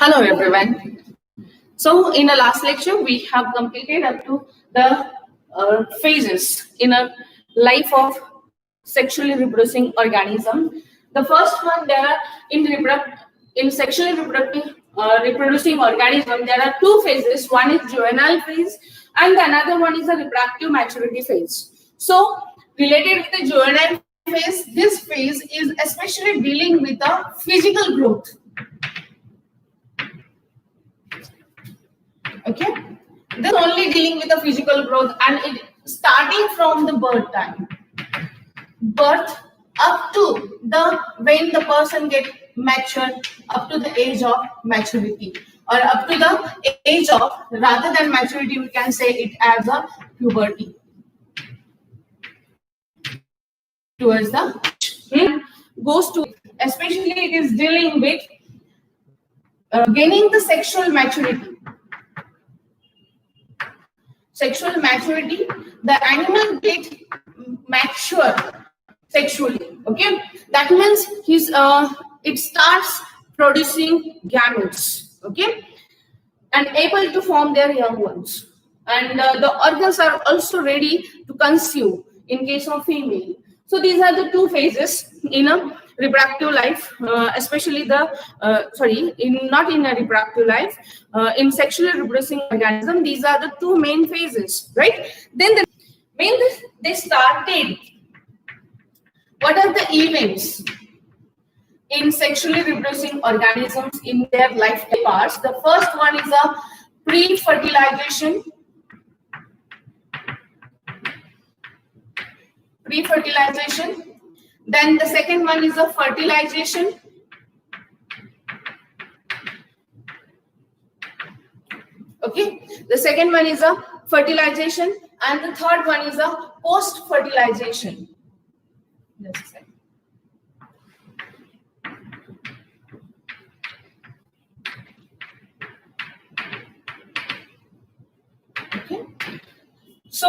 Hello everyone. So in the last lecture, we have completed up to the phases in a life of sexually reproducing organism. The first one, there are in sexually reproducing organism, there are two phases. One is juvenile phase, and the another one is the reproductive maturity phase. So related with the juvenile phase, this phase is especially dealing with the physical growth. Okay, this only dealing with the physical growth, and it starting from the birth up to the when the person get matured, up to the age of maturity, or up to the age of, rather than maturity, we can say it as a puberty, towards the goes to, especially it is dealing with gaining the sexual maturity. Sexual maturity, the animal get mature sexually. Okay, that means it starts producing gametes. Okay, and able to form their young ones, and the organs are also ready to conceive in case of female. So these are the two phases in a reproductive life, especially not in a reproductive life, in sexually reproducing organism. These are the two main phases, right? Then when they started, what are the events in sexually reproducing organisms in their life parts? The first one is a pre-fertilization. Then the second one is a fertilization. Okay, the second one is a fertilization, and the third one is a post-fertilization. Just a second. Okay, so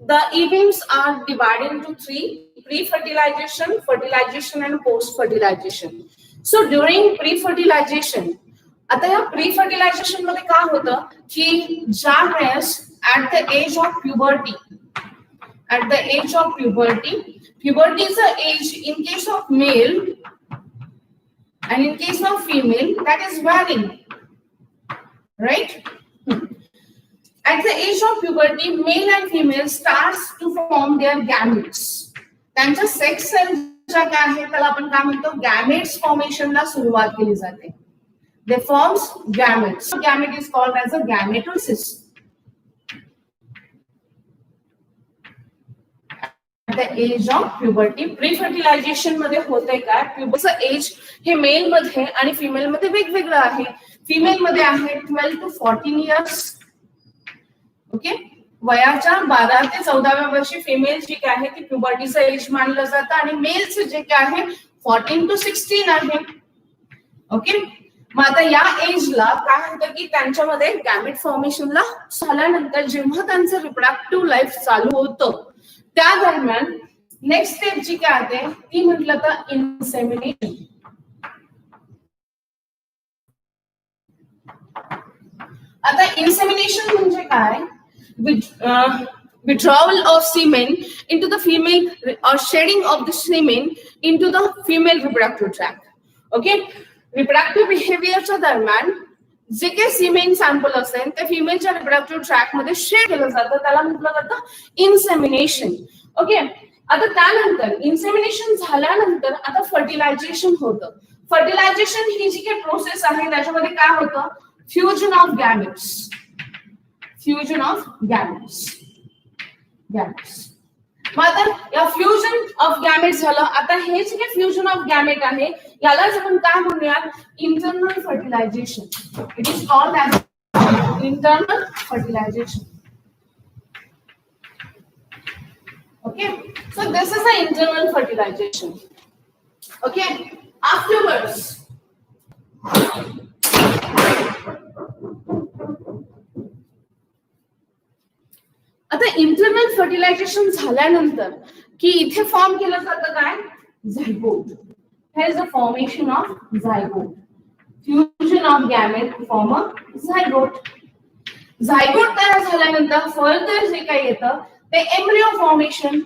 the events are divided into three: pre-fertilization, fertilization, and post-fertilization. So during pre-fertilization, आता या pre-fertilization मध्ये काय होतं की ज्या वेळेस at the age of puberty, puberty is the age in case of male, and in case of female that is varying, right? At the age of puberty, male and female starts to form their gametes. त्यांच्या sex सेलच्या काय आहे त्याला आपण काय म्हणतो, gametes फॉर्मेशनला सुरुवात केली जाते. They forms gametes. So gamete is called as a gametosis. At the age of puberty, pre-fertilization मध्ये होते काय, pubertyचं एज हे मेल मध्ये आणि फिमेल मध्ये वेगवेगळं आहे. फिमेल मध्ये आहे 12 to 14 years. ओके, वयाच्या 12 ते 14व्या वर्षी फिमेल जी काय आहे ती प्युबर्टीचं एज मानलं जातं, आणि मेलचं जे काय आहे 14 to 16 आहे. ओके, मग आता या एजला काय होतं की त्यांच्यामध्ये गॅमेट फॉर्मेशनला झाल्यानंतर जेव्हा त्यांचं रिप्रोडक्टिव्ह लाईफ चालू होतं त्या दरम्यान नेक्स्ट स्टेप जी काय आहे ती म्हटलं तर इन्सेमिनेशन. आता इन्सेमिनेशन म्हणजे काय, withdrawal of semen into the female, or shedding of the semen into the female reproductive tract. Okay, reproductive behavior च्या दरम्यान जे काही सीमेन सॅम्पल असेल ते फिमेलच्या रिप्रोडक्टिव्ह ट्रॅक मध्ये शेड केलं जातं, त्याला म्हटलं जातं इन्सेमिनेशन. ओके, आता त्यानंतर इन्सेमिनेशन झाल्यानंतर आता फर्टिलायझेशन होतं. फर्टिलायझेशन ही जी काही प्रोसेस आहे त्याच्यामध्ये काय होतं, फ्युजन ऑफ गॅमेट्स. मग आता या फ्युजन ऑफ गॅमेट झालं. आता हे जे काही फ्युजन ऑफ गॅमेट आहे यालाच आपण काय म्हणूयात, internal fertilization. It is called as internal fertilization. Okay, so this is the internal fertilization. Okay, afterwards आता इंटरनल फर्टिलायझेशन झाल्यानंतर की इथे फॉर्म केलं जातं काय, zygote. Here is the formation of zygote. Fusion fusion of gamete form a zygote. Zygote तयार झाल्यानंतर further जे काही येतं ते embryo formation,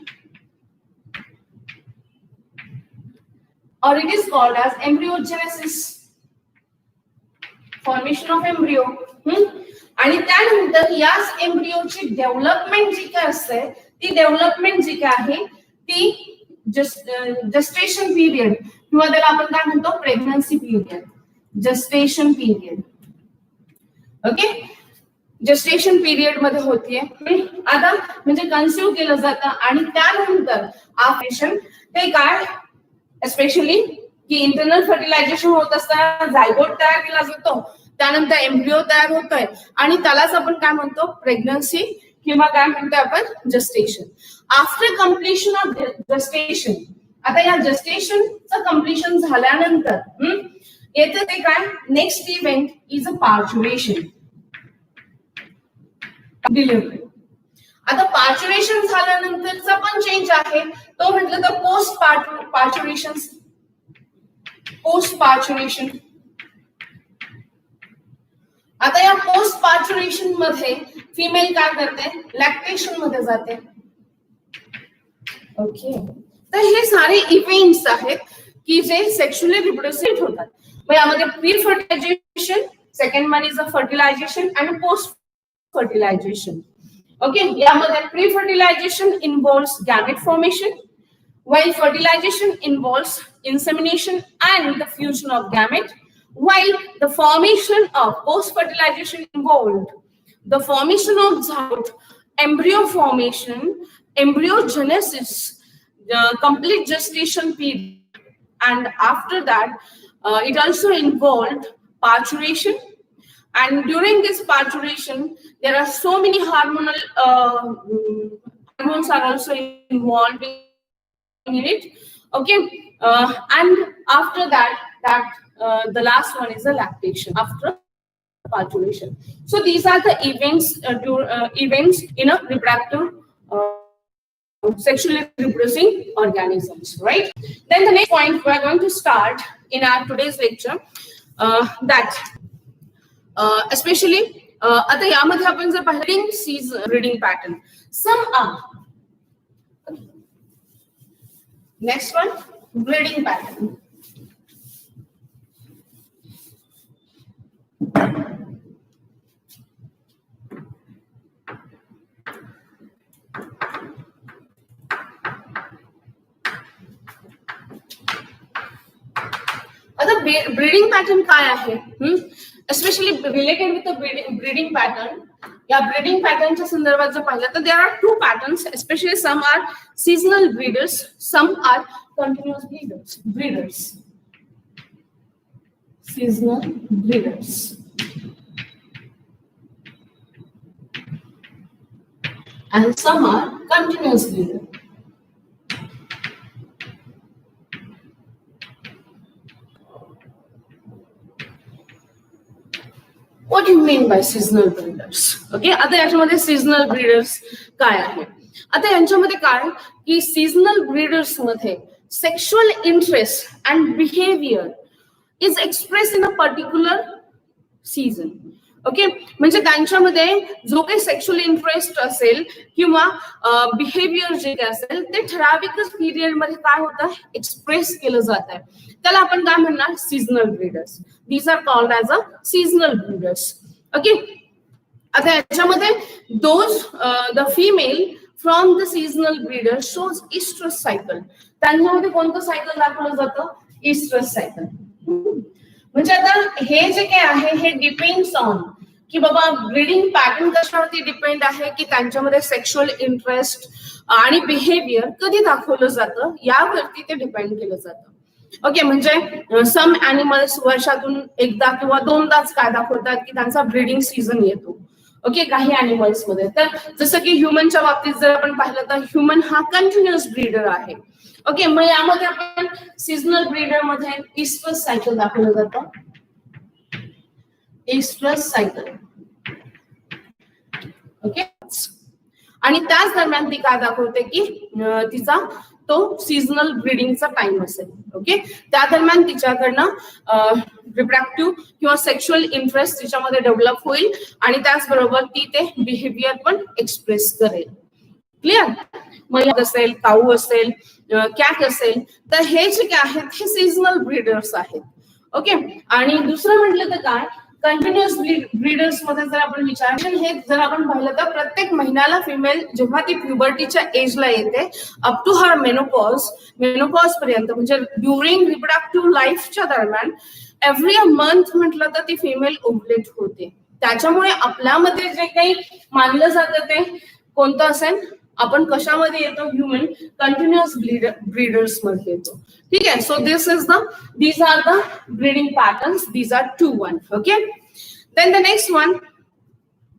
or it is called as embryogenesis, formation of embryo. आणि त्यानंतर याच एम्ब्रियोची डेव्हलपमेंट जी काय असते ती डेव्हलपमेंट जी काय आहे ती जस्टेशन पिरियड किंवा त्याला आपण काय म्हणतो pregnancy period, gestation period. Okay, gestation period मध्ये होतीये. आता म्हणजे कन्सिव्ह केलं जातं आणि त्यानंतर ऑपरेशन ते काय स्पेशली की इंटरनल फर्टिलायझेशन होत असताना झायगोट तयार केला जातो, त्यानंतर एम्ब्रियो तयार होतोय आणि त्यालाच आपण काय म्हणतो प्रेग्नन्सी किंवा काय म्हणतो आपण gestation. After completion of gestation, आता या जस्टेशनचं कम्प्लिशन झाल्यानंतर येते ते काय next event is a parturition, delivery. आता पार्च्युरेशन झाल्यानंतरचा पण चेंज आहे तो म्हटलं तर पोस्ट पार्च्युरेशन. पोस्ट पार्च्युरेशन, आता या पोस्ट पार्च्युरेशन मध्ये फिमेल काय करते लॅक्टेशन मध्ये जाते. ओके, तर हे सारे इव्हेंट्स आहेत की जे सेक्शुअली रिप्रोड्युस होतात. मग यामध्ये pre fertilization, second one is a fertilization आणि पोस्ट फर्टिलायझेशन. Okay, यामध्ये pre-fertilization involves gamete formation, while fertilization involves insemination and the fusion of gamete, while the formation of post-fertilization involved the formation of zygote, embryo formation, embryogenesis, the complete gestation period, and after that it also involved parturition. And during this parturition, there are so many hormonal hormones are also involved in it. Okay, and after that, the last one is the lactation after parturition. So these are the events events in a reproductive sexually reproducing organisms, right? Then the next point we are going to start in our today's lecture, that especially आता यामध्ये आपण जर पाहिलं season breeding pattern, some are. Next one breeding pattern. आता breeding pattern काय आहे, especially related with the breeding pattern. या breeding पॅटर्नच्या संदर्भात जर पाहिलं तर there are two patterns, especially some are seasonal breeders, some are continuous breeders. Seasonal breeders and some are continuous breeders. What do you mean by seasonal breeders? Okay, आता याच्यामध्ये seasonal breeders काय आहे? आता यांच्यामध्ये काय की seasonal breeders मध्ये sexual interest and behavior is expressed in a particular season. Okay, म्हणजे त्यांच्यामध्ये जो काही सेक्शुअल इंटरेस्ट असेल किंवा बिहेवियर जे काही असेल ते ठराविकच पिरियड मध्ये काय होतं एक्सप्रेस केलं जात आहे. त्याला आपण काय म्हणणार seasonal breeders. These are called as a seasonal breeders. Okay, आता याच्यामध्ये those the female from the seasonal breeder shows oestrus cycle. त्यांच्यामध्ये कोणतं सायकल दाखवलं जातं इस्ट्रस सायकल. म्हणजे आता हे जे काय आहे हे डिपेंड्स ऑन की बाबा ब्रीडिंग पॅटर्न कशावरती डिपेंड आहे की त्यांच्यामध्ये सेक्शुअल इंटरेस्ट आणि बिहेवियर कधी दाखवलं जातं यावरती ते डिपेंड केलं जातं. ओके, म्हणजे सम ॲनिमल्स वर्षातून एकदा किंवा दोनदाच काय दाखवतात की त्यांचा ब्रीडिंग सीझन येतो. ओके, काही ॲनिमल्स मध्ये तर जसं की ह्युमनच्या बाबतीत जर आपण पाहिलं तर ह्युमन हा कंटिन्युअस ब्रीडर आहे. ओके, मग यामध्ये आपण सीझनल ब्रीडर मध्ये इस्ट्रस सायकल दाखवलं जातं. इस्ट्रस सायकल. ओके, आणि त्याच दरम्यान ती काय दाखवते की तिचा तो सीझनल ब्रीडिंगचा टाइम असेल. ओके, त्या दरम्यान तिच्याकडनं रिप्रोडक्टिव्ह किंवा सेक्शुअल इंटरेस्ट तिच्यामध्ये डेव्हलप होईल आणि त्याचबरोबर ती ते बिहेवियर पण एक्सप्रेस करेल. क्लिअर? मग असेल, काऊ असेल, कॅट असेल, तर हे जे काय आहेत हे सीझनल ब्रीडर्स आहेत. ओके, आणि दुसरं म्हटलं तर काय, कंटिन्युअस ब्रीडर्स मध्ये जर आपण विचार हे जर आपण पाहिलं तर प्रत्येक महिन्याला फिमेल जेव्हा ती प्युबर्टीच्या एजला येते अप टू हर मेनोपॉज पर्यंत, म्हणजे ड्युरिंग रिप्रोडक्टिव्ह लाईफच्या दरम्यान एव्हरी मंथ म्हटलं तर ती फिमेल ओव्हुलेट होते. त्याच्यामुळे आपल्यामध्ये जे काही मानलं जातं ते कोणतं असेल, आपण कशामध्ये येतो, ह्युमन कंटिन्युअस ब्रीडर्स मध्ये येतो. ठीक आहे, so these are the breeding patterns, these are 2-1. Okay, then the next one.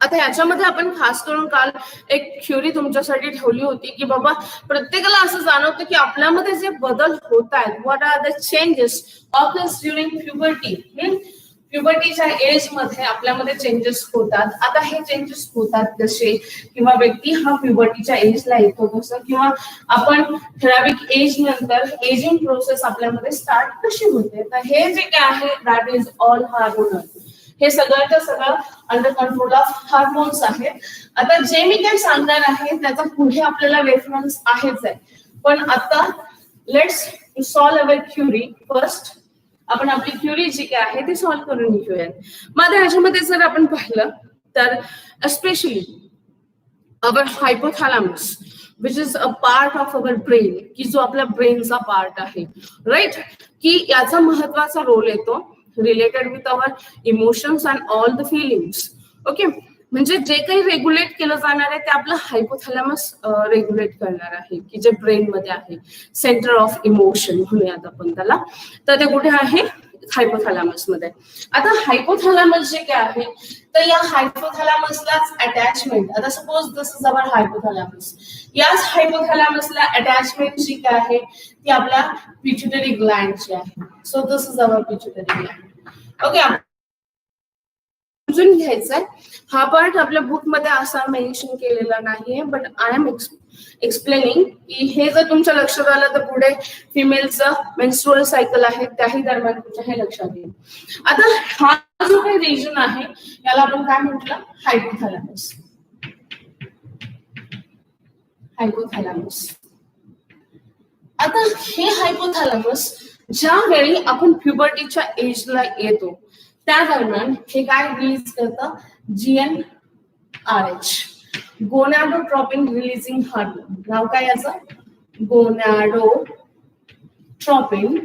आता याच्यामध्ये आपण खास करून काल एक थ्योरी तुमच्यासाठी ठेवली होती की बाबा प्रत्येकाला असं जाणवतं की आपल्यामध्ये जे बदल होत आहेत, what are the changes occurs during puberty. प्युबर्टीच्या एज मध्ये आपल्यामध्ये चेंजेस होतात. आता हे चेंजेस होतात कसे, किंवा व्यक्ती हा प्युबर्टीच्या एजला येतो कसं, किंवा आपण ठराविक एज नंतर एजिंग प्रोसेस आपल्यामध्ये स्टार्ट कशी होते, तर हे जे काय आहे दॅट इज ऑल हार्मोनल. हे सगळं सगळं अंडर कंट्रोल ऑफ हार्मोन्स आहेत. आता जे मी काही सांगणार आहे त्याचा पुढे आपल्याला रेफरन्स आहेच आहे, पण आता let's solve our theory first. आपण आपली थ्योरी जी काय आहे ती सॉल्व्ह करून घेऊया. मग ह्याच्यामध्ये जर आपण पाहिलं तर especially our hypothalamus which is a part of our brain, की जो आपल्या ब्रेनचा पार्ट आहे, राईट, की याचा महत्वाचा रोल येतो related with our emotions and all the feelings. Okay, म्हणजे जे काही रेग्युलेट केलं जाणार आहे ते आपलं हायपोथॅलॅमस रेग्युलेट करणार आहे, की जे ब्रेन मध्ये आहे, सेंटर ऑफ इमोशन म्हणूयात आपण त्याला. तर ते कुठे आहे, हायपोथॅलॅमस मध्ये. आता हायपोथॅलॅमस जे काय आहे तर या हायपोथॅलॅमसलाच अटॅचमेंट, आता suppose this is our hypothalamus, याच हायपोथॅलॅमसला अटॅचमेंट जी काय आहे ती आपल्या पिट्युटरी ग्लँडची आहे. So this is our pituitary Gland. Okay, समजून घ्यायचंय. हा पार्ट आपल्या बुक मध्ये असा मेन्शन केलेला नाहीये, बट आय एम एक्सप्लेनिंग की हे जर तुमच्या लक्षात आलं तर पुढे फिमेलचं मेन्स्ट्रुअल सायकल आहे त्याही दरम्यान तुमच्या हे लक्षात येईल. आता हा जो काही रिजन आहे याला आपण काय म्हटलं, हायपोथॅलॅमस. हायपोथॅलॅमस. आता हे हायपोथॅलॅमस ज्या वेळी आपण प्युबर्टीच्या एजला येतो त्या दरम्यान हे काय रिलीज करतं, GnRH, गोनॅडोट्रोपिन रिलीजिंग हार्मोन. नाव काय याचं, गोनॅडोट्रोपिन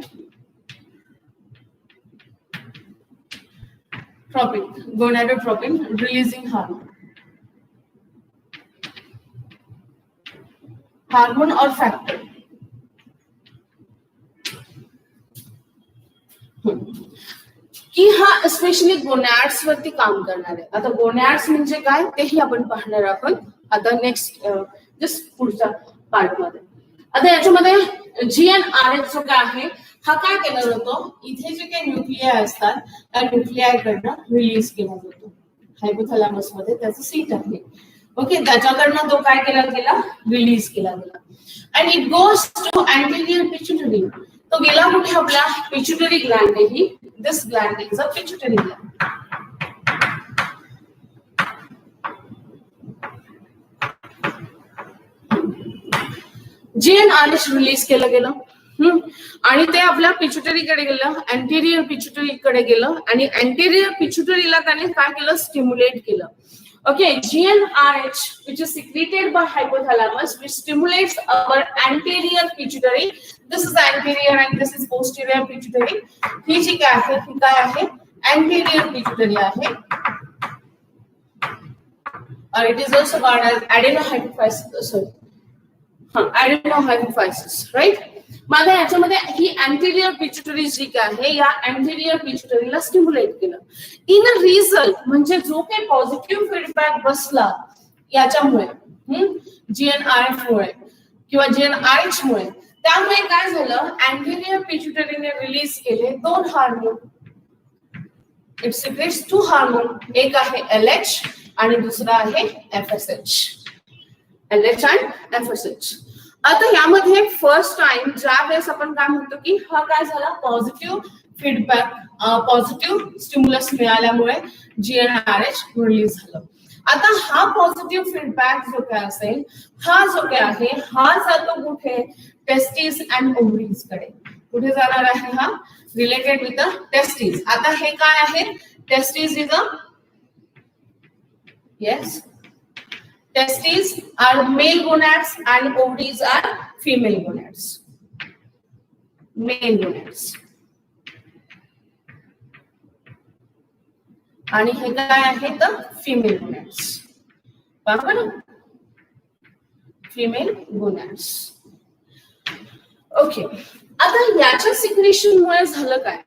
रिलीजिंग हार्मोन और फॅक्टर. की हा स्पेशली गोनॅड्स वरती काम करणार आहे. आता गोनॅड्स म्हणजे काय तेही आपण पाहणार आहोत आता नेक्स्ट जस्ट पुढच्या पार्ट मध्ये. आता याच्यामध्ये GnRH जो काय आहे हा काय केला जातो, इथे जे काही न्यूक्लियाय असतात त्या न्यूक्लियाकडनं रिलीज केला जातो. हायपोथॅलॅमस मध्ये त्याचं सीट आहे. ओके, त्याच्याकडनं तो काय केला गेला, रिलीज केला गेला. And it goes to anterior pituitary. तो गेला कुठे, आपला पिट्युटरी ग्लँड. ही this gland is a pituitary gland. GnRH release केलं गेलं आणि ते आपल्या पिट्युटरीकडे गेलं, अँटेरियर पिट्युटरीकडे गेलं आणि अँटेरियर पिट्युटरीला त्याने काय केलं, स्टिम्युलेट केलं. Okay, GnRH, which is secreted by hypothalamus, which stimulates our anterior pituitary. This is anterior and this is posterior pituitary. ही जी काय आहे ही काय आहे, anterior pituitary आहे. It is also called as adenohypophysis. Adenohypophysis, right? मग याच्यामध्ये ही anterior pituitary जी काय आहे या अँटेरियर पिट्युटरीला स्टिम्युलेट केलं. इन अ रिझल्ट म्हणजे जो काही पॉझिटिव्ह फीडबॅक बसला याच्यामुळे GnRH मुळे किंवा GnRH मुळे, त्यामुळे काय झालं, अँटेरियर पिट्युटरीने रिलीज केले 2 हार्मोन. इट सिक्रेट्स 2 हार्मोन, एक आहे LH आणि दुसरा आहे FSH. LH and FSH. आता यामध्ये फर्स्ट टाइम ज्या वेळेस आपण काय म्हणतो की हा काय झाला पॉझिटिव्ह फीडबॅक, पॉझिटिव्ह स्टिम्युलस मिळाल्यामुळे GnRH रिलीज झालं. आता हा पॉझिटिव्ह फीडबॅक जो काय असेल हा जो काय आहे हा जातो कुठे टेस्टिस अँड ओव्हरीज कडे. कुठे जाणार आहे हा रिलेटेड विथ द टेस्टिस. आता हे काय आहे testis is a yes testes are male gonads and ovaries are female gonads. Male gonads. आणि हे काय आहे तर फिमेल गोनॅड्स. बरोबर फिमेल गोनॅड्स. ओके आता याच्या सिक्रेशनमुळे झालं काय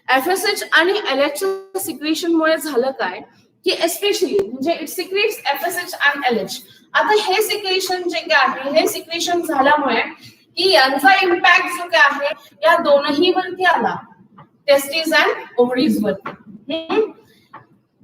FSH आणि LH सिक्रेशनमुळे झालं काय की एस्पेशली म्हणजे it secretes FSH and LH. आता हे सिक्रेशन जे काय आहे हे सिक्रेशन झाल्यामुळे की यांचा इम्पॅक्ट जो काय आहे या दोनही वरती आला टेस्टिस अँड ओव्हरीज वरती.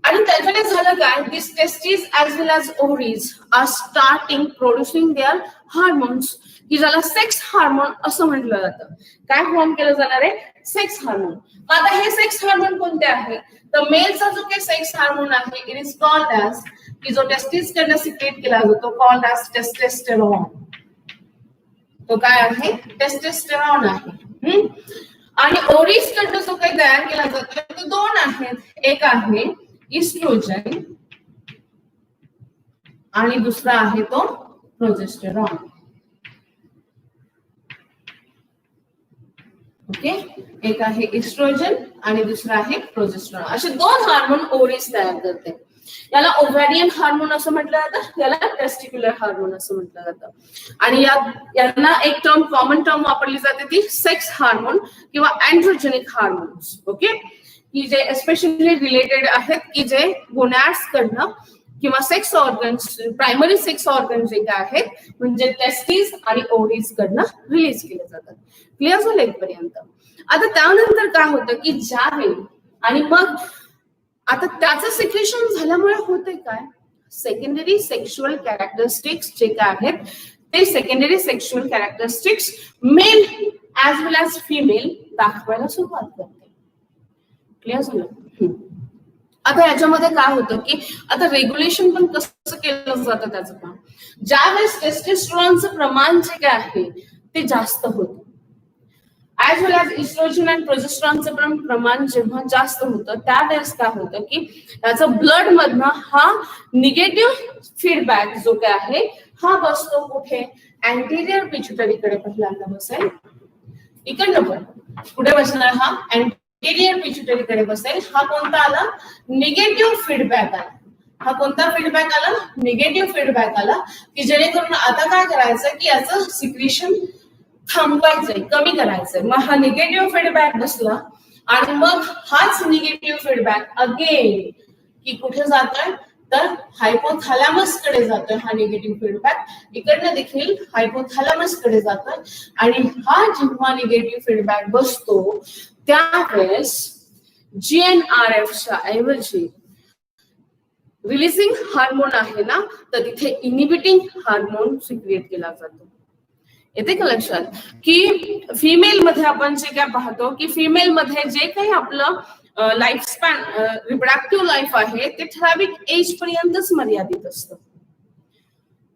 आणि त्याच्याने झालं काय this testis as well as ovaries are starting producing their hormones की ज्याला सेक्स हार्मोन असं म्हटलं जातं. काय फॉर्म केलं जाणार आहे सेक्स हार्मोन. आता हे सेक्स हार्मोन कोणते आहे तर मेलचा जो काही सेक्स हार्मोन आहे इट इज कॉल्ड ऍज की जो टेस्टिस कडनं सिक्रेट केला जातो कॉल्ड ऍज टेस्टोस्टेरॉन. तो काय आहे टेस्टोस्टेरॉन आहे. आणि ओव्हरीज कडनं जो काही तयार केला जातो तो दोन आहेत. एक आहे इस्ट्रोजन आणि दुसरा आहे तो प्रोजेस्टेरॉन. ओके एक आहे इस्ट्रोजन आणि दुसरा आहे प्रोजेस्टेरॉन. असे दोन हार्मोन ओव्हरीज तयार करते. याला ओव्हॅरियन हार्मोन असं म्हटलं जातं, याला टेस्टिक्युलर हार्मोन असं म्हटलं जातं. आणि यांना एक टर्म कॉमन टर्म वापरली जाते ती सेक्स हार्मोन किंवा अँड्रोजेनिक हार्मोन्स. ओके की जे एस्पेशली रिलेटेड आहेत की जे गोनॅड्स कडनं किंवा sex organs primary sex organ जे काय आहेत म्हणजे टेस्टिस आणि ओव्हरीज कडनं रिलीज केले जातात. क्लिअर झालं इथपर्यंत. आता त्यानंतर काय होतं की ज्यावेळी आणि मग आता त्याचं सिक्रेशन झाल्यामुळे होते काय सेकंडरी सेक्शुअल कॅरेक्टरिस्टिक्स जे काय आहेत ते secondary sexual characteristics male as well as female दाखवायला सुरुवात करते. क्लिअर झालं. आता याच्यामध्ये काय होतं की आता रेग्युलेशन पण कसं केलं जातं त्याचं काम. ज्यावेळेस टेस्टोस्टेरॉनचं प्रमाण जे काय आहे ते जास्त होतं as well as estrogen and प्रोजेस्टेरॉनचं प्रमाण जेव्हा जास्त होतं त्यावेळेस काय होतं की त्याचं ब्लड मधनं हा निगेटिव्ह फीडबॅक जो काय आहे हा बसतो कुठे अँटेरियर पिट्युटरीकडे पहिल्यांदा बसेल. इकडनं पण पुढे बसणार हा अँटेरियर पिट्युटरीकडे बसेल. हा कोणता आला निगेटिव्ह फीडबॅक आला. हा कोणता फीडबॅक आला निगेटिव्ह फीडबॅक आला की जेणेकरून आता काय करायचं की याचं सिक्रेशन थांबवायचंय कमी करायचंय. मग हा निगेटिव्ह फीडबॅक बसला आणि मग हाच निगेटिव्ह फीडबॅक अगेन की कुठे जातोय तर हायपोथॅलॅमस कडे जातोय. हा निगेटिव्ह फीडबॅक इकडनं देखील हायपोथॅलॅमस कडे जातोय आणि हा जेव्हा निगेटिव्ह फीडबॅक बसतो त्यावेळेस GnRHच्या ऐवजी रिलीजिंग हार्मोन आहे ना तर तिथे इनिबिटिंग हार्मोन सिक्रिएट केला जातो. येते का लक्षात की फिमेल मध्ये आपण जे काय पाहतो की फिमेल मध्ये जे काही आपलं लाईफ स्पॅन रिप्रोडक्टिव्ह लाईफ आहे ते ठराविक एज पर्यंतच मर्यादित असतं.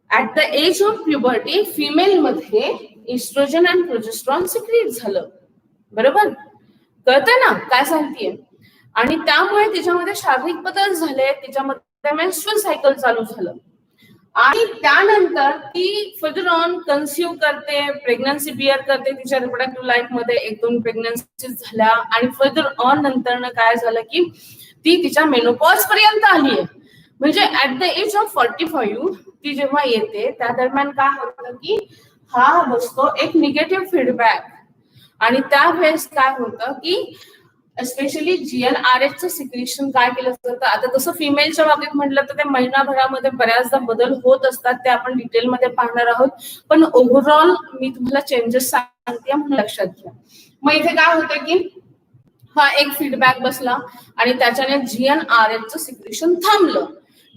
At the age of puberty female मध्ये इस्ट्रोजन अँड प्रोजेस्टेरॉन सिक्रिएट झालं. बरोबर कळतंय ना काय सांगतेय. आणि त्यामुळे तिच्यामध्ये शारीरिक बदल झाले, तिच्यामध्ये मेन्स्ट्रुअल सायकल चालू झालं आणि त्यानंतर ती फर्दर ऑन कन्सिव्ह करते, प्रेग्नन्सी बिअर करते. तिच्या रिप्रोडक्टिव्ह लाईफ मध्ये 1-2 प्रेग्नन्सी झाल्या आणि फर्दर ऑन नंतर काय झालं की ती तिच्या मेनोपॉज पर्यंत आली आहे. म्हणजे ऍट द एज ऑफ 45 ती जेव्हा येते त्या दरम्यान काय होतं की हा बसतो एक निगेटिव्ह फीडबॅक. आणि त्यावेळेस काय होतं की एस्पेशली GnRHचं सिक्रेशन काय केलं जातं. आता तसं फिमेलच्या बाबतीत म्हटलं तर ते महिनाभरामध्ये बऱ्याचदा बदल होत असतात, ते आपण डिटेलमध्ये पाहणार आहोत. पण ओव्हरऑल मी तुम्हाला चेंजेस सांगते म्हणून लक्षात घ्या. मग इथे काय होतं की हा एक फीडबॅक बसला आणि त्याच्याने GnRHचं सिक्रेशन थांबलं.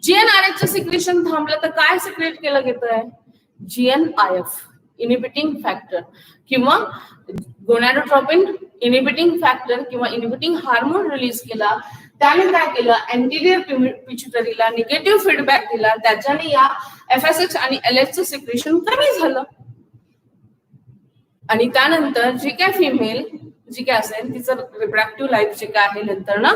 GnRHचं सिक्रेशन थांबलं तर काय सिक्रेट केलं गेलंय GnIF. इनिबिटिंग फॅक्टर किंवा गोनॅडोट्रोपिन इनिबिटिंग फॅक्टर किंवा इनिबिटिंग हार्मोन रिलीज केला, त्याने काय केलं अँटीरियर पिट्युटरीला निगेटिव्ह फीडबॅक दिला, त्याच्याने या FSH आणि LH चं सिक्रेशन कमी झालं आणि त्यानंतर जी काय फिमेल जी काय असेल तिचं रिप्रोडक्टिव्ह लाईफ जे काय आहे नंतर ना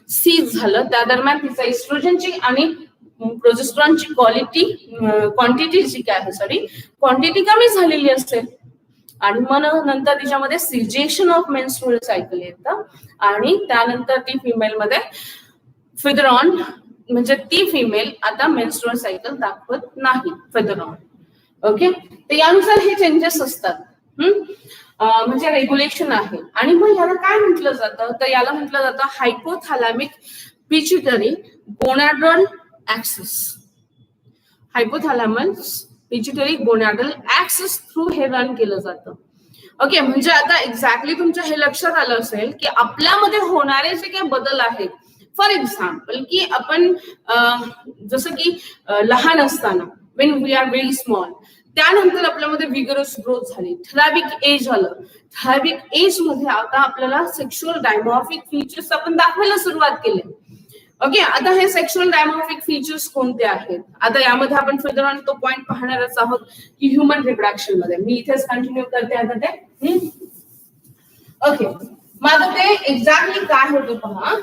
सीज झालं, त्या दरम्यान तिचा इस्ट्रोजनची आणि प्रोजेस्टेरॉनची क्वांटिटी जी काय आहे क्वांटिटी कमी झालेली असेल आणि मग नंतर तिच्यामध्ये सिजेशन ऑफ मेन्स्ट्रुअल सायकल येतं आणि त्यानंतर ती फिमेल मध्ये फिदरॉन म्हणजे ती फिमेल आता मेन्स्ट्रुअल सायकल दाखवत नाही फिदरॉन. ओके, तर यानुसार हे चेंजेस असतात. म्हणजे रेग्युलेशन आहे. आणि मग याला काय म्हटलं जातं, तर याला म्हटलं जातं hypothalamic pituitary gonadal axis. Hypothalamus pituitary gonadal axis through हे रन केलं जातं. ओके, म्हणजे आता एक्झॅक्टली तुमच्या हे लक्षात आलं असेल की आपल्यामध्ये होणारे जे काही बदल आहेत, फॉर एक्झाम्पल की आपण जसं की लहान असताना when we are very small, त्यानंतर आपल्यामध्ये विगरस ग्रोथ झाली, ठराविक एज आलं, ठराविक एज मध्ये आता आपल्याला सेक्शुअल डायमॉर्फिक फीचर्स आपण दाखवायला सुरुवात केली. ओके, आता हे सेक्शुअल डायमॉर्फिक फीचर्स कोणते आहेत, आता यामध्ये आपण फिदरॉन तो पॉइंट पाहणारच आहोत की ह्युमन रिप्रोडक्शन मध्ये. मी इथेच कंटिन्यू करते आता ते. ओके, मग आता ते एक्झॅक्टली काय होतं पहा.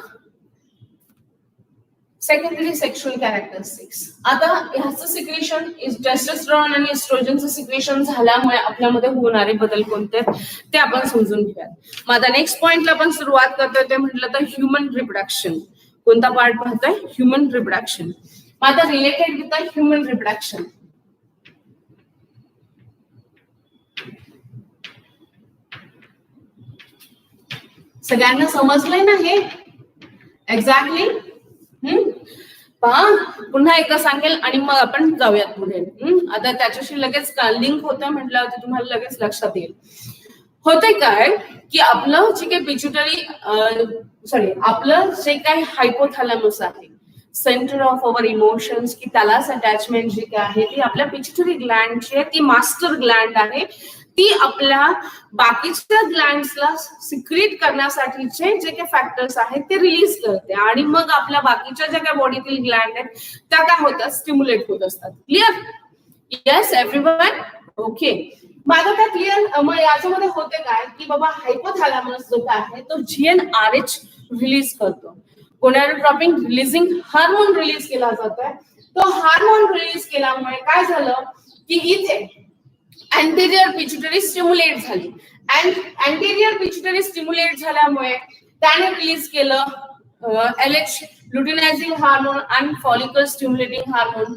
Secondary sexual characteristics. आता ह्याचं सिक्रेशन टेस्टोस्टेरॉन आणि एस्ट्रोजनचं सिक्रेशन झाल्यामुळे आपल्यामध्ये होणारे बदल कोणते ते आपण समजून घेऊया. मग आता नेक्स्ट पॉइंटला आपण सुरुवात करतोय ते म्हटलं तर ह्युमन रिप्रोडक्शन. कोणता पार्ट पाहतोय, ह्युमन रिप्रोडक्शन. मग आता रिलेटेड विथ ह्युमन रिप्रोडक्शन सगळ्यांना समजलंय ना हे एक्झॅक्टली. पुन्हा एकदा सांगेल आणि मग आपण जाऊयात पुढे. आता त्याच्याशी लगेच लिंक होतं म्हटल्यावरती तुम्हाला लगेच लक्षात येईल. होतंय काय की आपलं जे काही पिट्युटरी आपलं जे काही हायपोथॅलॅमस आहे, सेंटर ऑफ अवर इमोशन्स, की त्यालाच अटॅचमेंट जी काय आहे ती आपल्या पिट्युटरी ग्लँडची आहे, ती मास्टर ग्लँड आहे. ती आपल्या बाकीच्या ग्लँड्सला सिक्रीट करण्यासाठीचे जे काही फॅक्टर्स आहेत ते रिलीज करते आणि मग आपल्या बाकीच्या ज्या काही बॉडीतील ग्लँड आहेत त्या काय होतात, स्टिम्युलेट होत असतात. क्लिअर? Yes everyone? ओके, माझं काय क्लिअर. मग याच्यामध्ये होते काय की बाबा हायपोथॅलॅमस जो काय आहे तो GnRH रिलीज करतो. गोनॅडोट्रोपिन रिलीजिंग हार्मोन रिलीज केला जातोय. तो हार्मोन रिलीज केल्यामुळे काय झालं की इथे अँटेरियर पिट्युटरी स्टिम्युलेट झाली. अँटेरियर पिट्युटरी स्टिम्युलेट झाल्यामुळे त्याने रिलीज केलं LH लुटिनायझिंग हार्मोन आणि फॉलिकल स्टिम्युलेटिंग हार्मोन.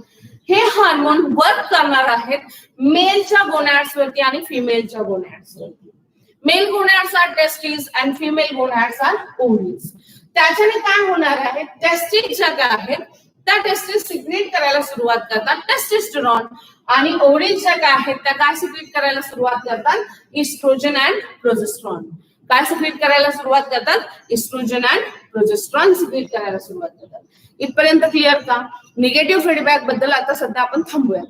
हे हार्मोन वर्क करणार आहेत मेलच्या गोनॅड्स वरती आणि फिमेलच्या गोनॅड्स वरती. Male gonads are testis and female gonads are ovaries. त्याच्याने काय होणार आहे, टेस्टिस ज्या काय आहेत त्या टेस्टिस सिक्रेट करायला सुरुवात करतात टेस्टोस्टेरॉन आणि ओव्हरीज ज्या काय आहेत त्या काय सिक्रेट करायला सुरुवात करतात, इस्ट्रोजन अँड प्रोजेस्टेरॉन. काय सिक्रेट करायला सुरुवात करतात, इस्ट्रोजन अँड प्रोजेस्टेरॉन सिक्रेट करायला सुरुवात करतात. इथपर्यंत क्लिअर का? निगेटिव्ह फीडबॅक बद्दल आता सध्या आपण थांबूया.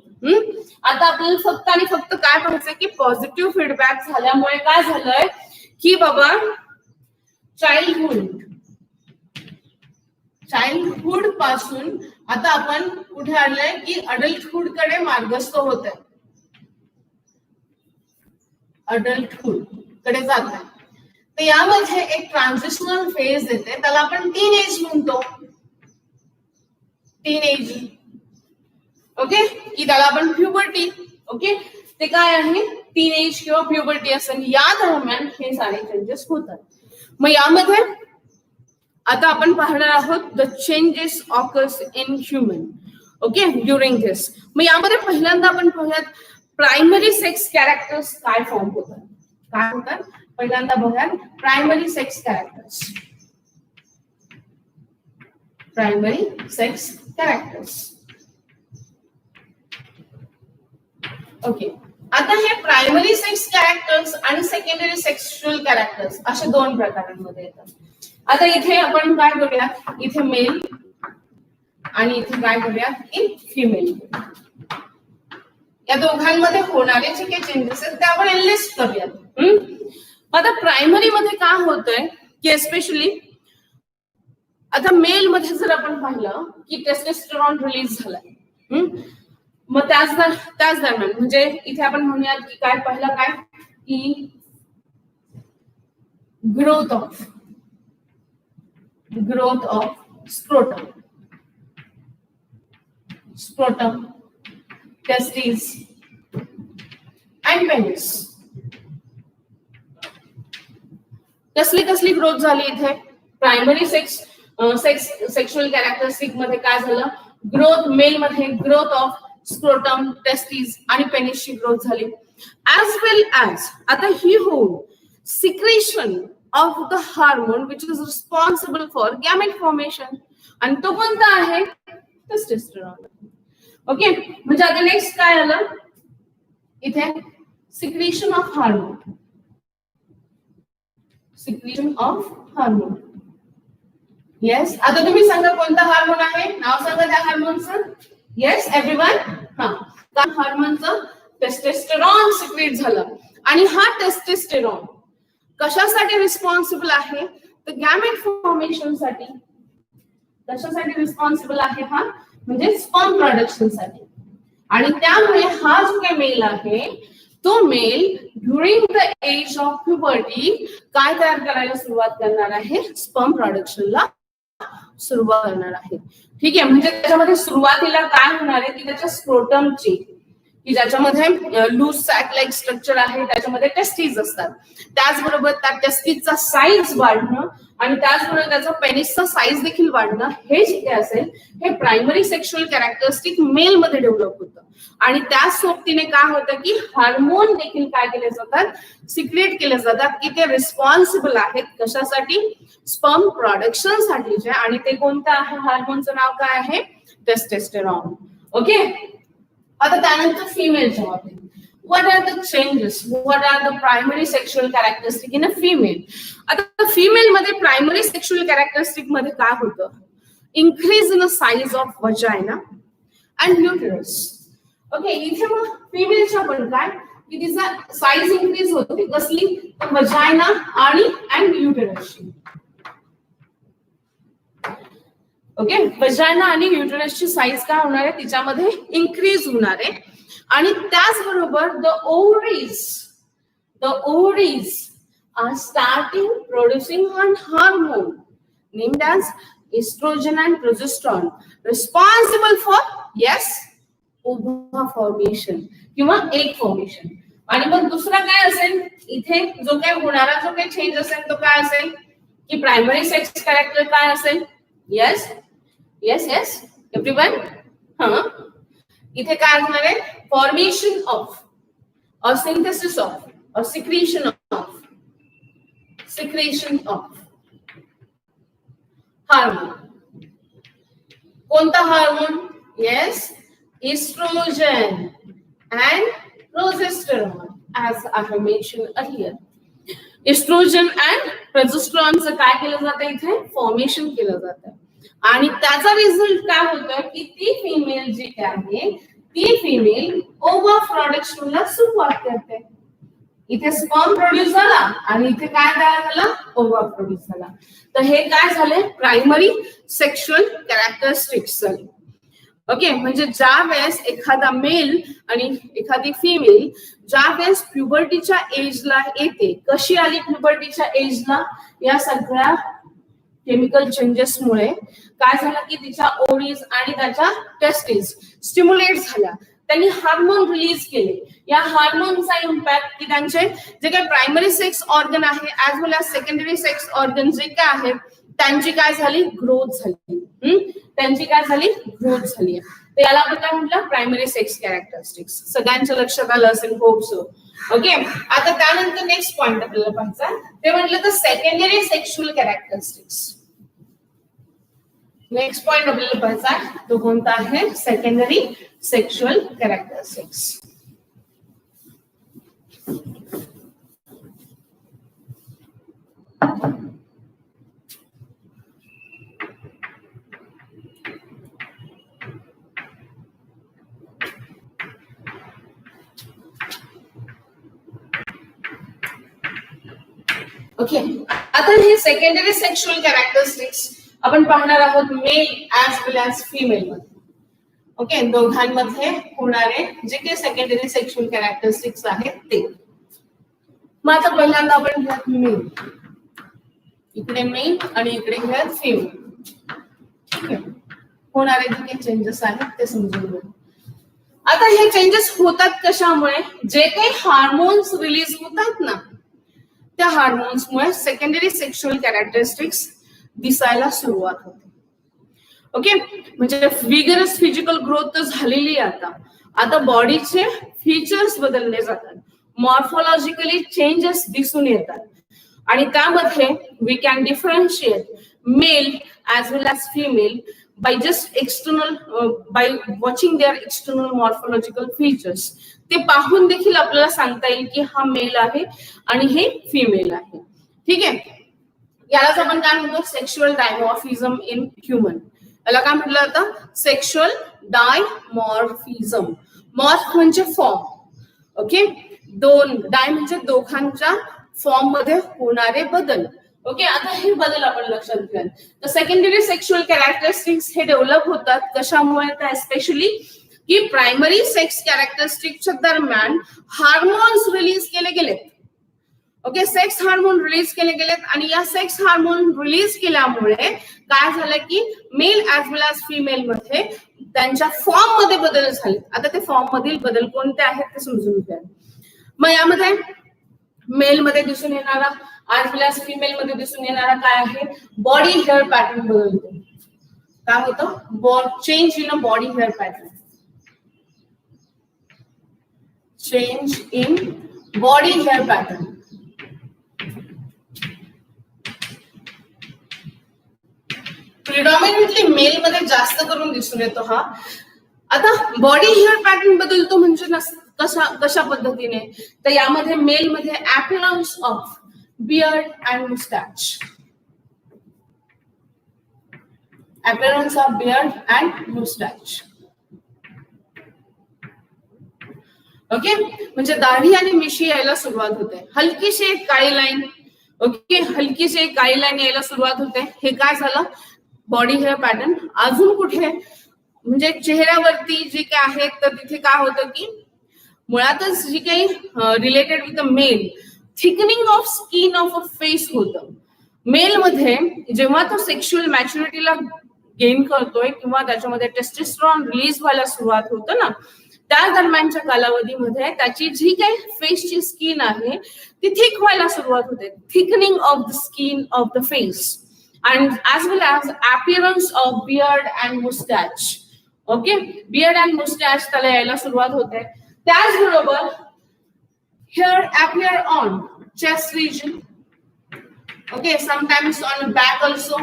आता आपल्याला फक्त आणि फक्त काय पाहायचं की पॉझिटिव्ह फीडबॅक झाल्यामुळे काय झालंय की बाबा चाइल्डहुड पासून आता आपण कुठे आलोय की अडल्टहुड कडे मार्गस्थ होत आहे. अडल्टहुड कडे जात आहे. तर यामध्ये एक ट्रान्झिशनल फेज येते, त्याला आपण टीन एज म्हणतो. Teen age. ओके, की त्याला आपण प्युबर्टी. ओके, ते काय आहे टीन एज किंवा प्युबर्टी असेल. या दरम्यान हे सारे चेंजेस होतात. मग यामध्ये आता आपण पाहणार आहोत the changes occurs in human. Okay, during this. मग यामध्ये पहिल्यांदा आपण पाहूयात प्रायमरी सेक्स कॅरेक्टर्स काय फॉर्म होतात. काय होतात पहिल्यांदा बघूयात primary sex characters. Primary sex characters. Okay, आता हे प्रायमरी सेक्स कॅरेक्टर्स आणि सेकंडरी सेक्शुअल कॅरेक्टर्स असे दोन प्रकारांमध्ये येतात. आता इथे आपण काय करूयात, इथे मेल आणि इथे काय करूयात की फिमेल. या दोघांमध्ये होणारे जे काही चेंजेस आहेत ते आपण लिस्ट करूयात. आता प्रायमरी मध्ये काय होतंय की स्पेशली आता मेल मध्ये जर आपण पाहिलं की टेस्टोस्टेरॉन रिलीज झालाय, मग त्याच दरम्यान म्हणजे इथे आपण म्हणूयात की काय पहिलं काय की growth of scrotum testes and penis. कसली ग्रोथ झाली इथे प्रायमरी सेक्शुअल कॅरेक्टरिस्टिक मध्ये काय झालं, ग्रोथ मेल मध्ये ग्रोथ ऑफ स्क्रोटम टेस्टिस आणि पेनिसची ग्रोथ झाली, ऍज वेल ऍज आता ही होऊन secretion of the hormone which is responsible for gamete formation, आणि तो कोणता आहे, टेस्टोस्टेरॉन. ओके, म्हणजे आता नेक्स्ट काय आलं इथे, सिक्रेशन ऑफ हार्मोन. येस, आता तुम्ही सांगा कोणता हार्मोन आहे, नाव सांगा त्या हार्मोनचं. येस एव्हरीवन, त्या हार्मोनचं टेस्टोस्टेरॉन सिक्रेट झालं, आणि हा टेस्टोस्टेरॉन कशासाठी रिस्पॉन्सिबल आहे, तर गॅमेट फॉर्मेशन साठी. कशासाठी रिस्पॉन्सिबल आहे हा, म्हणजे स्पर्म प्रोडक्शन साठी. आणि त्यामुळे हा जो काही मेल आहे तो male during the age of puberty काय तयार करायला सुरुवात करणार आहे, स्पर्म प्रोडक्शनला सुरुवात करणार आहे. ठीक आहे, म्हणजे त्याच्यामध्ये सुरुवातीला काय होणार आहे की त्याच्या स्क्रोटमची, की ज्याच्यामध्ये लूज सॅक लाईक स्ट्रक्चर आहे, त्याच्यामध्ये टेस्टीज असतात, त्याचबरोबर त्या टेस्टीजचा साईज वाढणं आणि त्याचबरोबर त्याचा पेनिसचा साईज देखील वाढणं, हे जे काय असेल हे प्रायमरी सेक्शुअल कॅरेक्टरिस्टिक मेल मध्ये डेव्हलप होतं. आणि त्याच सोबतीने काय होतं की हार्मोन देखील काय केले जातात, सिक्रेट केले जातात, की ते रिस्पॉन्सिबल आहेत कशासाठी, स्पर्म प्रोडक्शन साठीचे, आणि ते कोणतं आहे, हार्मोनचं नाव काय आहे, टेस्टोस्टेरॉन. ओके, आता त्यानंतर फिमेलच्या बाबतीत, what are the changes, what are the primary sexual characteristic in a female. आता फिमेल मध्ये प्रायमरी सेक्शुअल कॅरेक्टरिस्टिक मध्ये काय होतं, increase in the size of वजायना and uterus. Okay, इथे मग फिमेलच्या पण काय की तिचा साइज इन्क्रीज होते, कसली, तर वजायना आणि युटेरसची. ओके, वजायना आणि युटेरसची साइज काय होणार आहे, तिच्यामध्ये इन्क्रीज होणार आहे. आणि त्याचबरोबर the ovaries are starting producing one hormone named as estrogen and progesterone, responsible for ova formation किंवा egg formation. आणि मग दुसरा काय असेल इथे, जो काही होणारा जो काही चेंज असेल तो काय असेल की प्रायमरी सेक्स कॅरेक्टर काय असेल. येस एव्हरीवन, इथे काय असणार आहे, formation of or synthesis of or secretion of hormone. कोणता hormone, yes, estrogen and progesterone, as I have mentioned earlier. Estrogen and प्रोजेस्टेरॉनचं काय केलं जातं, इथे फॉर्मेशन केलं जातं, आणि त्याचा रिझल्ट काय होतं की ती फिमेल जी आहे ती फिमेल ओवा प्रोडक्शनला सुरुवात करते. इथे स्पर्म प्रोड्यूस झाला आणि इथे काय तयार झाला, ओवा प्रोड्यूस झाला. तर हे काय झाले, प्रायमरी सेक्शुअल कॅरेक्टरिस्टिक्स झाले. ओके, म्हणजे ज्या वेळेस एखादा मेल आणि एखादी फिमेल ज्या वेळेस प्युबर्टीच्या एजला येते, कशी आली प्युबर्टीच्या एजला, या सगळ्या केमिकल चेंजेस मुळे काय झालं की तिच्या ओव्हरीज आणि त्याच्या टेस्टिस स्टिम्युलेट झाल्या, त्यांनी हार्मोन रिलीज केले. या हार्मोनचा इम्पॅक्ट की त्यांचे जे काही प्रायमरी सेक्स ऑर्गन आहे ऍज वेल एज सेकंडरी सेक्स ऑर्गन जे काय आहेत त्यांची काय झाली, ग्रोथ झाली. त्यांची काय झाली, ग्रोथ झाली. तर याला आपण काय म्हटलं, प्रायमरी सेक्स कॅरेक्टरिस्टिक्स. सगळ्यांच्या लक्षात आलं असेल, होप सो. ओके, आता त्यानंतर नेक्स्ट पॉइंट आपल्याला पाहायचा ते म्हटलं तर secondary sexual characteristics. Next point आपल्याला पाहायचा तो कोणता आहे, सेकंडरी सेक्शुअल कॅरेक्टरिस्टिक्स. ओके, आता हे सेकंडरी सेक्शुअल कॅरेक्टरिस्टिक्स आपण पाहणार आहोत mail as well as female मध्ये. ओके, दोघांमध्ये होणारे जे काही सेकंडरी सेक्शुअल कॅरेक्टरिस्टिक्स आहेत ते. मग आता पहिल्यांदा आपण घेऊयात मेल. इकडे मेल आणि इकडे घेऊयात फिमेल. ठीक आहे, होणारे जे काही चेंजेस आहेत ते समजून घेऊ. आता हे चेंजेस होतात कशामुळे? जे काही हार्मोन्स रिलीज होतात ना, त्या हार्मोन्समुळे सेकंडरी सेक्शुअल कॅरेक्टरिस्टिक्स दिसायला सुरुवात होते. ओके, म्हणजे विगरस फिजिकल ग्रोथ तर झालेली आहे. आता बॉडीचे फीचर्स बदलले जातात, मॉर्फोलॉजिकली चेंजेस दिसून येतात आणि त्यामध्ये we can differentiate male as well as female by just external by watching their external morphological features. ते पाहून देखील आपल्याला सांगता येईल की हा मेल आहे आणि हे फिमेल आहे. ठीक आहे, यालाच आपण काय म्हणतो? Sexual dimorphism in human. याला काय म्हटलं जातं? Sexual dimorphism. मॉर्फ म्हणजे फॉर्म. ओके, दोन, डाय म्हणजे दोघांच्या फॉर्म मध्ये होणारे बदल. ओके, आता हे बदल आपण लक्षात घ्या. तर सेकंडरी सेक्शुअल कॅरेक्टरिस्टिक्स हे डेव्हलप होतात कशामुळे? तर स्पेशली की प्रायमरी सेक्स कॅरेक्टरिस्टिक्सच्या दरम्यान हार्मोन्स रिलीज केले गेलेत. ओके, सेक्स हार्मोन रिलीज केले गेलेत आणि या सेक्स हार्मोन रिलीज केल्यामुळे काय झालं की mail as well as female मध्ये त्यांच्या फॉर्म मध्ये बदल झाले. आता ते फॉर्म मधील बदल कोणते आहेत ते समजून घ्या. मग यामध्ये मेल मध्ये दिसून येणारा ऍज वेल ऍज फिमेल मध्ये दिसून येणारा काय आहे? बॉडी हेअर पॅटर्न बदलतो. काय होतं? Change in a body hair pattern. Change in body hair pattern. Predominantly male मध्ये जास्त करून दिसून येतो हा. आता बॉडी हेअर पॅटर्न बदलतो म्हणजे कशा पद्धतीने? तर यामध्ये मेल मध्ये appearance of beard and moustache. Appearance of beard and moustache. Okay, म्हणजे दाढी आणि मिशी यायला सुरुवात होते. हलकीशी एक काळी लाईन. ओके, हलकीशी एक काळी लाईन यायला सुरुवात होते. हे काय झालं? Body hair pattern. अजून कुठे? म्हणजे चेहऱ्यावरती जे काय आहेत तर तिथे काय होतं की मुळातच जी काही related with the male thickening of skin of a face होतं. मेल मध्ये जेव्हा तो सेक्शुअल मॅच्युरिटीला गेन करतोय किंवा त्याच्यामध्ये टेस्टोस्टेरॉन रिलीज व्हायला सुरुवात होतं ना, त्या दरम्यानच्या कालावधीमध्ये त्याची जी काही फेसची स्किन आहे ती थिक व्हायला सुरुवात होते. Thickening of the skin of the face and as well as appearance of beard and mustache. Okay, beard and mustache त्याला यायला सुरुवात होते. त्याचबरोबर hair appear on chest region. Okay, sometimes on back also.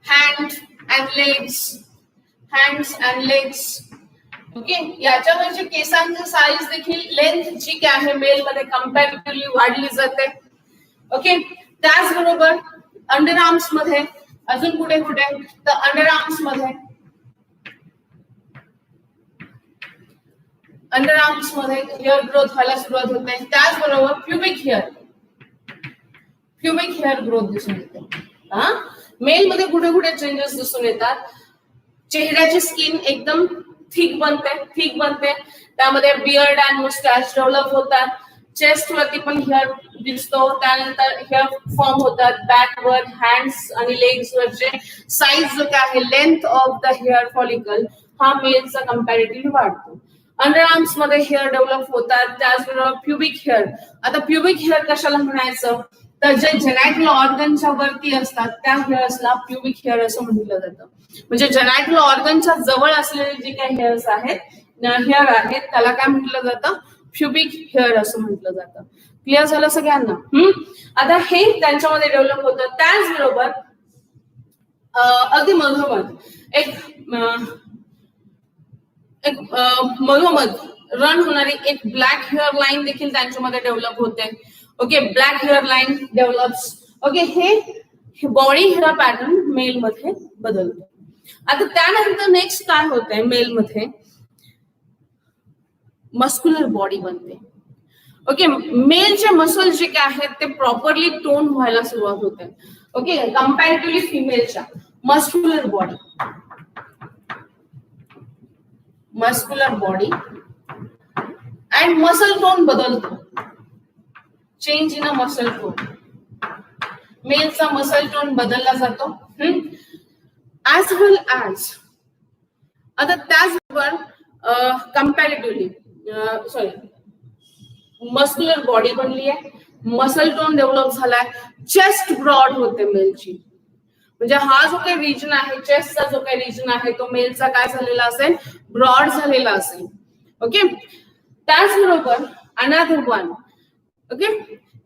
Hands and legs. Okay, याच्यावरचे केसांचे size देखील length जी काय आहे मेल मध्ये कंपॅरेटिव्हली वाढली जाते. ओके, त्याचबरोबर अंडर आर्म्स मध्ये अजून कुठे तर अंडर आर्म्स मध्ये हेअर ग्रोथ व्हायला सुरुवात होते. त्याचबरोबर प्युबिक हेअर ग्रोथ दिसून येते. मेल मध्ये कुठे कुठे चेंजेस दिसून येतात? चेहऱ्याची स्किन एकदम थिक बनते. त्यामध्ये बियर्ड अँड मुस्टॅच डेव्हलप होतात. चेस्ट वरती पण हेअर दिसतो. त्यानंतर हेअर फॉर्म होतात बॅकवर. हँड्स आणि लेग्स वरचे साईज जो काय आहे length of the hair follicle हा मेलचा कंपॅरेटिव्हली वाढतो. अंडर आर्म्स मध्ये हेअर डेव्हलप होतात. त्याचबरोबर प्युबिक हेअर. आता प्युबिक हेअर कशाला म्हणायचं? तर जे जेनायटल ऑर्गनच्या वरती असतात त्या हेअर्सला प्युबिक हेअर असं म्हटलं जातं. म्हणजे जेनायटल ऑर्गनच्या जवळ असलेले जे काही हेअर आहेत त्याला काय म्हटलं जातं? प्युबिक हेअर असं म्हटलं जातं. क्लिअर झालं सगळ्यांना? आता हे त्यांच्यामध्ये डेव्हलप होतं. त्याचबरोबर अगदी मधोमध मधोमध रन होणारी एक ब्लॅक हेअर लाईन देखील त्यांच्यामध्ये डेव्हलप होते. Okay, black hair line develops. Okay, हे बॉडी हेअर पॅटर्न मेल मध्ये बदलतो. आता त्यानंतर नेक्स्ट काय होतंय? मेल मध्ये मस्क्युलर बॉडी बनते. ओके, मेलचे मसल जे काय आहेत ते प्रॉपरली टोन व्हायला सुरुवात होते. ओके, कम्पॅरेटिव्हली फिमेलच्या muscular body and muscle tone बदलतो. Change in a muscle tone. मेलचा मसल टोन बदलला जातो. ऍज वेल ऍज आता त्याचबरोबर कम्पॅरेटिव्हली मस्क्युलर बॉडी बनली आहे, मसल टोन डेव्हलप झालाय, चेस्ट ब्रॉड होते मेलची. म्हणजे हा जो काही रिजन आहे, चेस्टचा जो काही रिजन आहे तो मेलचा काय झालेला असेल, ब्रॉड झालेला असेल. ओके, त्याचबरोबर another one, okay,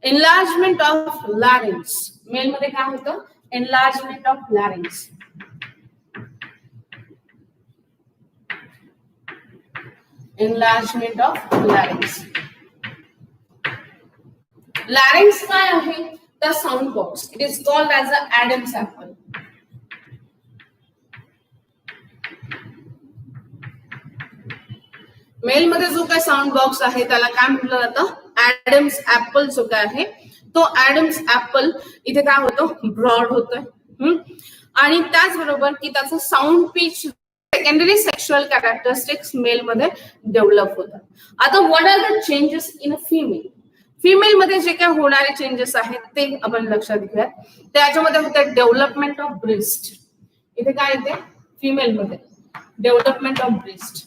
enlargement of larynx. Male मध्ये काय होतं, enlargement of larynx. Enlargement of larynx. Larynx काय आहे, the sound box. It is called as a Adam's apple. Male मध्ये जो काय साऊंड बॉक्स आहे त्याला काय म्हटलं जातं, ॲडम्स ऍपल. जो काय आहे तो ॲडम्स ऍपल इथे काय होतं, ब्रॉड होतोय. आणि त्याचबरोबर की त्याचं sound pitch, secondary sexual characteristics male मध्ये डेव्हलप होतात. आता what are the changes in a female. Female मध्ये जे काय होणारे चेंजेस आहेत ते आपण लक्षात घेऊयात. त्याच्यामध्ये होते डेव्हलपमेंट ऑफ ब्रेस्ट. इथे काय येते फिमेल मध्ये, डेव्हलपमेंट ऑफ ब्रेस्ट.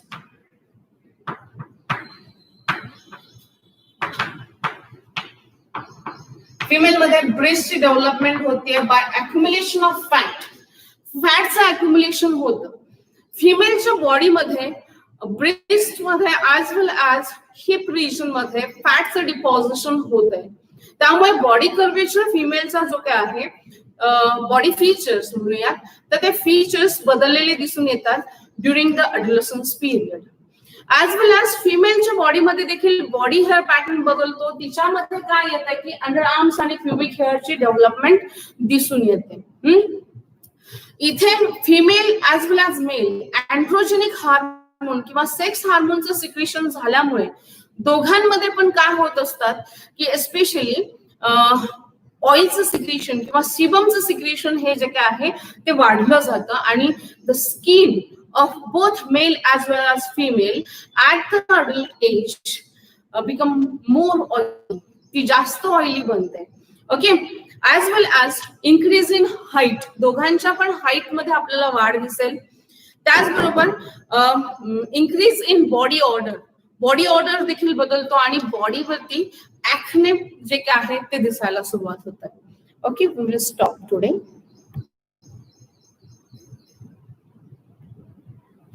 फिमेल मध्ये ब्रेस्टची डेव्हलपमेंट होते bye accumulation of fat. फॅटचं accumulation होतं फिमेलच्या बॉडीमध्ये, ब्रेस्ट मध्ये as well as heap region मध्ये फॅटचं डिपॉझिशन होत आहे. त्यामुळे बॉडी कर्वेचर फिमेलचा जो काय आहे, बॉडी फीचर्स म्हणूया, तर ते फीचर्स बदललेले दिसून येतात during the adolescence period. As well as फिमेलच्या बॉडीमध्ये देखील बॉडी हेअर पॅटर्न बदलतो. तिच्यामध्ये काय येत आहे की अंडर आर्म्स आणि प्युबिक हेअरची डेव्हलपमेंट दिसून येते. इथे female as well as mail अँड्रोजेनिक hormone किंवा सेक्स हार्मोनचं सिक्रेशन झाल्यामुळे दोघांमध्ये पण काय होत असतात की एस्पेशली ऑइलचं सिक्रेशन किंवा सिबमचं सिक्रेशन हे जे काय आहे ते वाढलं जातं. आणि the skin of both male as well as female at the adult age become more oily. ती जास्त ऑइली बनते. Okay, as well as increase in height. दोघांच्या पण हाईट मध्ये आपल्याला वाढ दिसेल. त्याचबरोबर increase in body odor. Body order देखील बदलतो आणि बॉडीवरती ऍक्ने जे काय आहे ते दिसायला सुरुवात होतात. Okay, we will stop today.